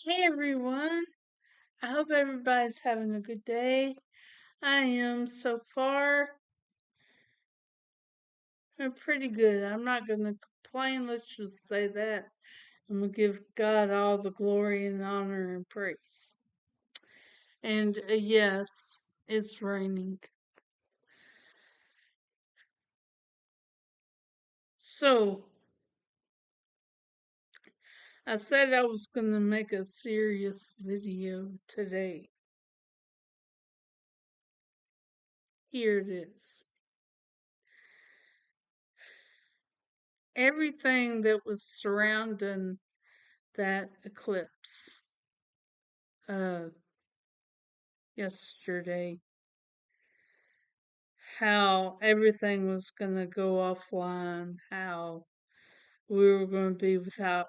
Hey everyone, I hope everybody's having a good day. I am so far. I'm pretty good. I'm not going to complain, let's just say that. I'm going to give God all the glory and honor and praise. And yes, it's raining. So, I said I was going to make a serious video today. Here it is. Everything that was surrounding that eclipse uh, yesterday, how everything was going to go offline, how we were going to be without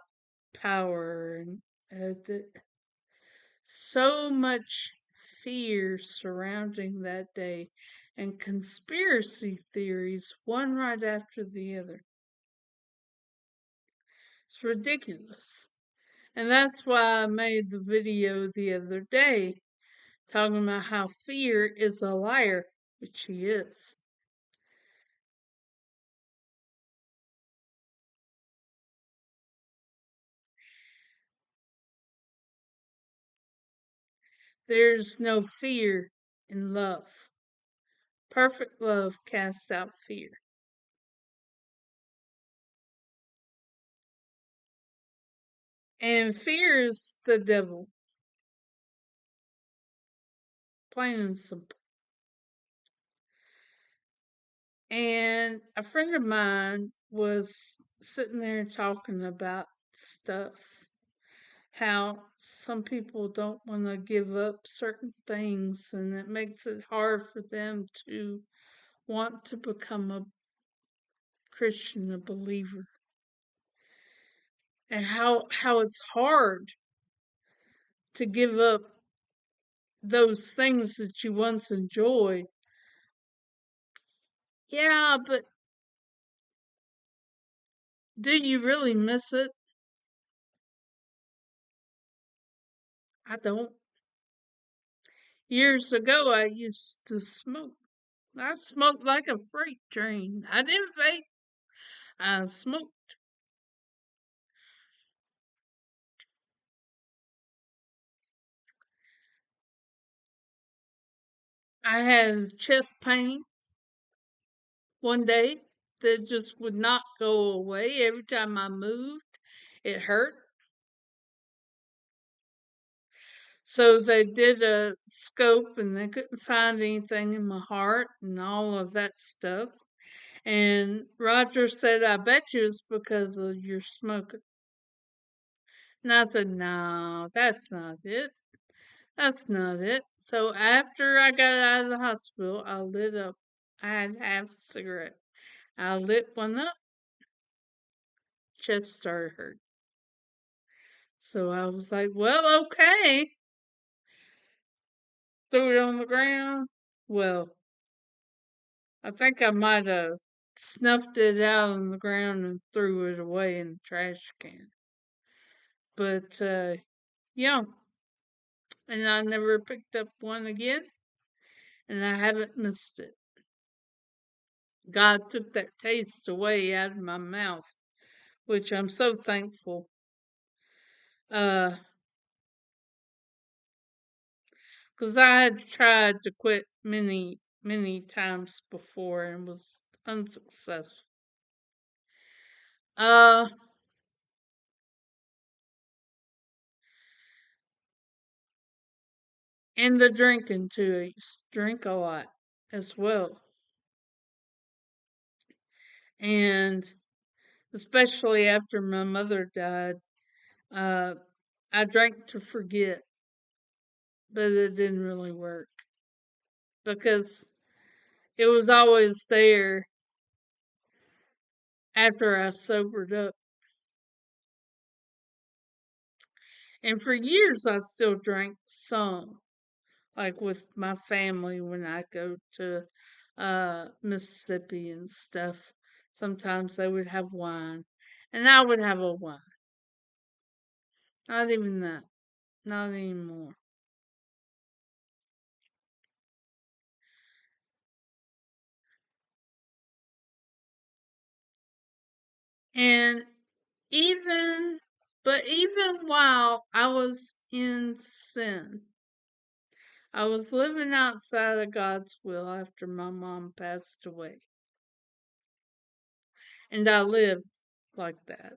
power, and so much fear surrounding that day, and conspiracy theories, one right after the other. It's ridiculous. And that's why I made the video the other day talking about how fear is a liar, which he is. There's no fear in love. Perfect love casts out fear. And fear is the devil, plain and simple. And a friend of mine was sitting there talking about stuff. How some people don't want to give up certain things, and it makes it hard for them to want to become a Christian, a believer. And how it's hard to give up those things that you once enjoyed. Yeah, but do you really miss it? I don't. Years ago, I used to smoke. I smoked like a freight train. I didn't vape. I smoked. I had chest pain one day that just would not go away. Every time I moved, it hurt. So they did a scope and they couldn't find anything in my heart and all of that stuff. And Roger said, I bet you it's because of your smoking. And I said, no, that's not it. That's not it. So after I got out of the hospital, I lit up. I had half a cigarette. I lit one up, chest started hurting. So I was like, well, okay. Threw it on the ground. Well, I think I might have snuffed it out on the ground and threw it away in the trash can. But, yeah, and I never picked up one again, and I haven't missed it. God took that taste away out of my mouth, which I'm so thankful. Uh, 'Cause I had tried to quit many, many times before and was unsuccessful. Uh, and the drinking too. I used to drink a lot as well. And especially after my mother died, uh, I drank to forget, but it didn't really work because it was always there after I sobered up. And for years, I still drank some, like with my family when I go to Mississippi and stuff. Sometimes they would have wine, and I would have a wine. Not even that. not anymore. And even, but even while I was in sin, I was living outside of God's will after my mom passed away. And I lived like that.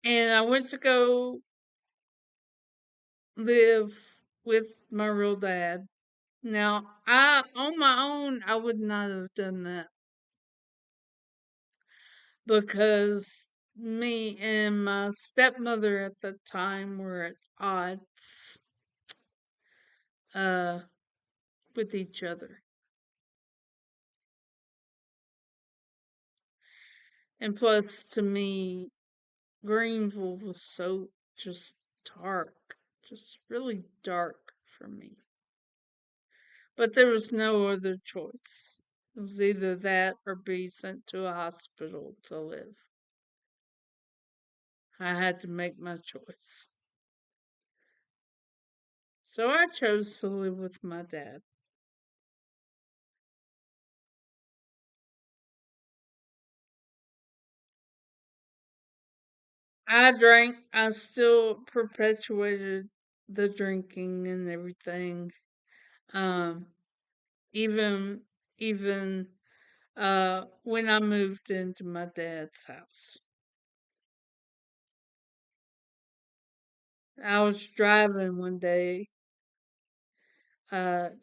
And I went to go live with my real dad. Now, I on my own, I would not have done that because me and my stepmother at the time were at odds uh, with each other. And plus, to me, Greenville was so just dark, just really dark for me. But there was no other choice. It was either that or be sent to a hospital to live. I had to make my choice. So I chose to live with my dad. I drank, I still perpetuated the drinking and everything. Um, even even when I moved into my dad's house. I was driving one day,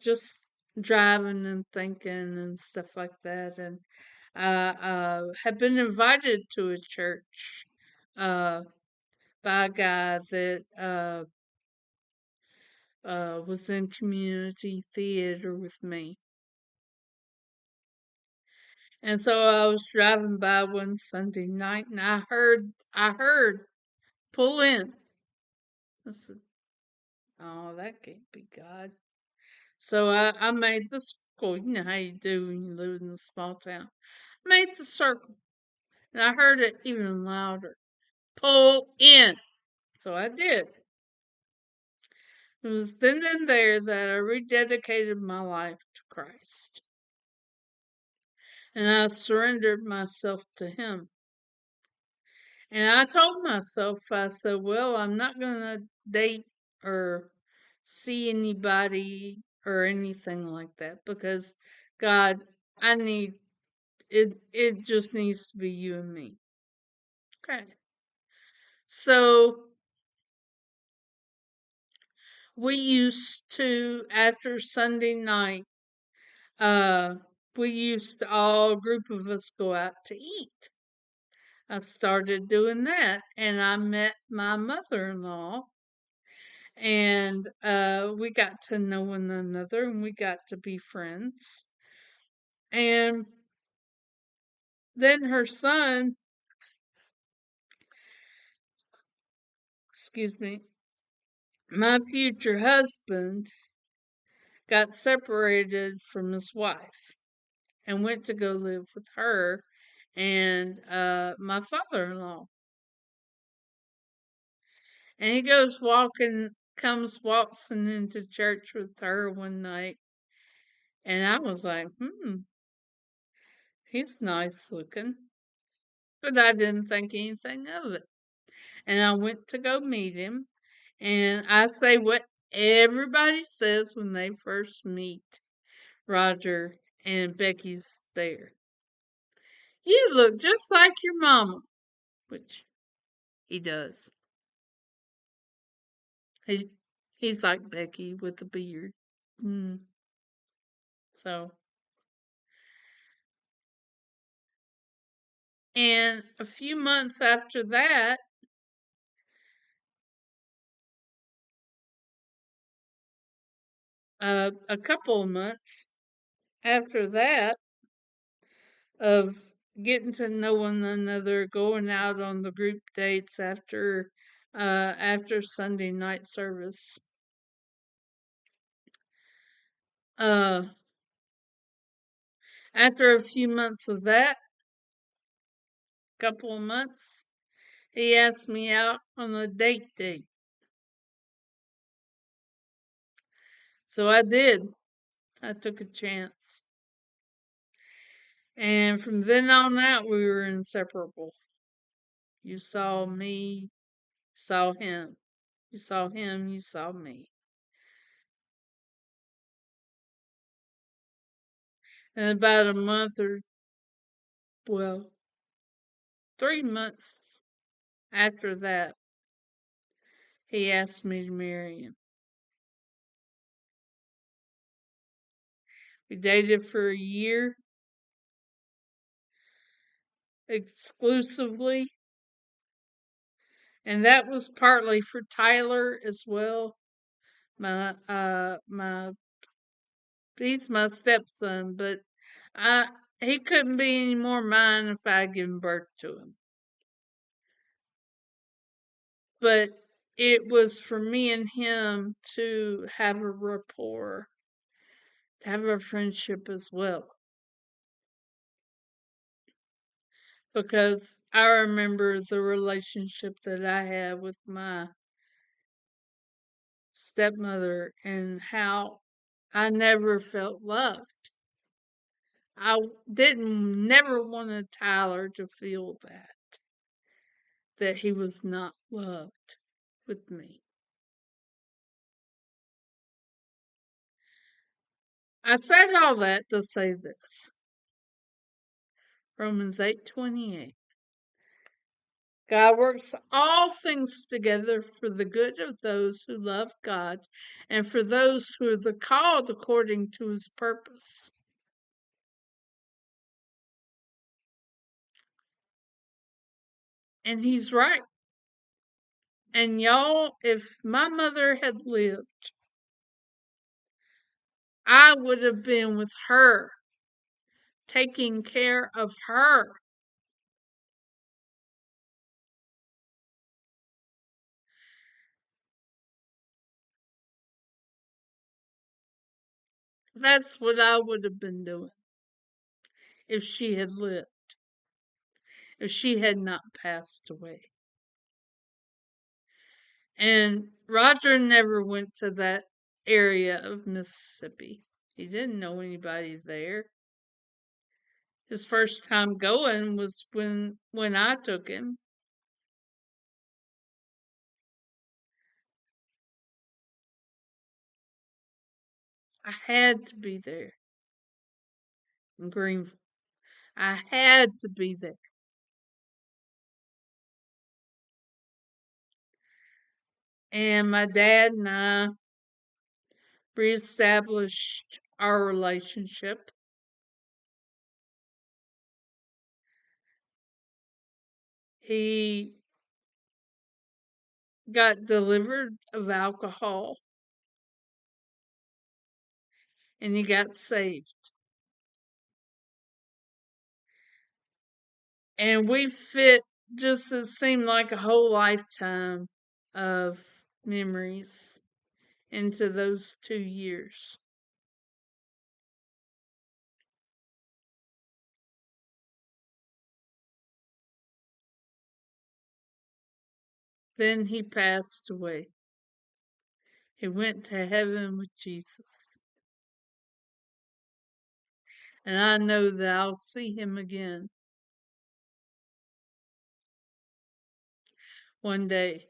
just driving and thinking and stuff like that, and I had been invited to a church uh, by a guy that was in community theater with me. And so I was driving by one Sunday night and I heard, pull in. I said, oh, that can't be God. So I made the circle. You know how you do when you live in a small town. Made the circle. And I heard it even louder. Pull in. So I did. It was then and there that I rededicated my life to Christ. And I surrendered myself to Him. And I told myself, I said, well, I'm not going to date or see anybody or anything like that because God, I need it just needs to be you and me. Okay. So we used to after Sunday night, uh we used to all a group of us go out to eat. I started doing that and I met my mother-in-law and we got to know one another and we got to be friends. And then her son, excuse me, my future husband got separated from his wife and went to go live with her and my father-in-law. And he comes waltzing into church with her one night, and I was like, he's nice looking. But I didn't think anything of it. And I went to go meet him, and I say what everybody says when they first meet Roger and Becky's there. You look just like your mama, which he does. He he's like Becky with a beard. Mm. So, and a few months after that, a couple of months after that, of getting to know one another, going out on the group dates after Sunday night service. Uh, After a few months of that, couple of months, he asked me out on a date. So I did. I took a chance. And from then on out, we were inseparable. You saw me, saw him. You saw him, you saw me. And about a month or, well, 3 months after that, he asked me to marry him. We dated for a year exclusively, and that was partly for Tyler as well. My he's my stepson, but I he couldn't be any more mine if I had given birth to him. But it was for me and him to have a rapport, to have a friendship as well. Because I remember the relationship that I had with my stepmother and how I never felt loved. I didn't never wanted Tyler to feel that he was not loved with me. I said all that to say this. Romans 8:28. God works all things together for the good of those who love God and for those who are the called according to his purpose. And he's right. And y'all, if my mother had lived, I would have been with her, taking care of her. That's what I would have been doing if she had lived, if she had not passed away. And Roger never went to that area of Mississippi. He didn't know anybody there. His first time going was when I took him. I had to be there in Greenville. I had to be there. And my dad and I reestablished our relationship. He got delivered of alcohol and he got saved. And we fit just it seemed like a whole lifetime of memories into those 2 years. Then he passed away. He went to heaven with Jesus. And I know that I'll see him again one day.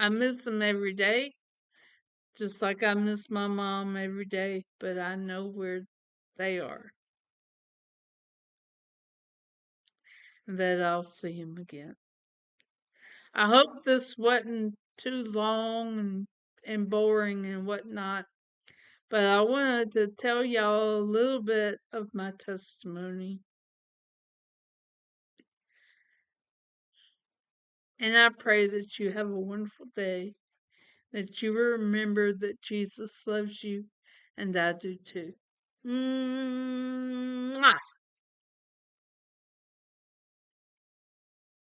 I miss him every day, just like I miss my mom every day, but I know where they are, and that I'll see him again. I hope this wasn't too long and boring and whatnot, but I wanted to tell y'all a little bit of my testimony. And I pray that you have a wonderful day, that you remember that Jesus loves you, and I do too. Mwah!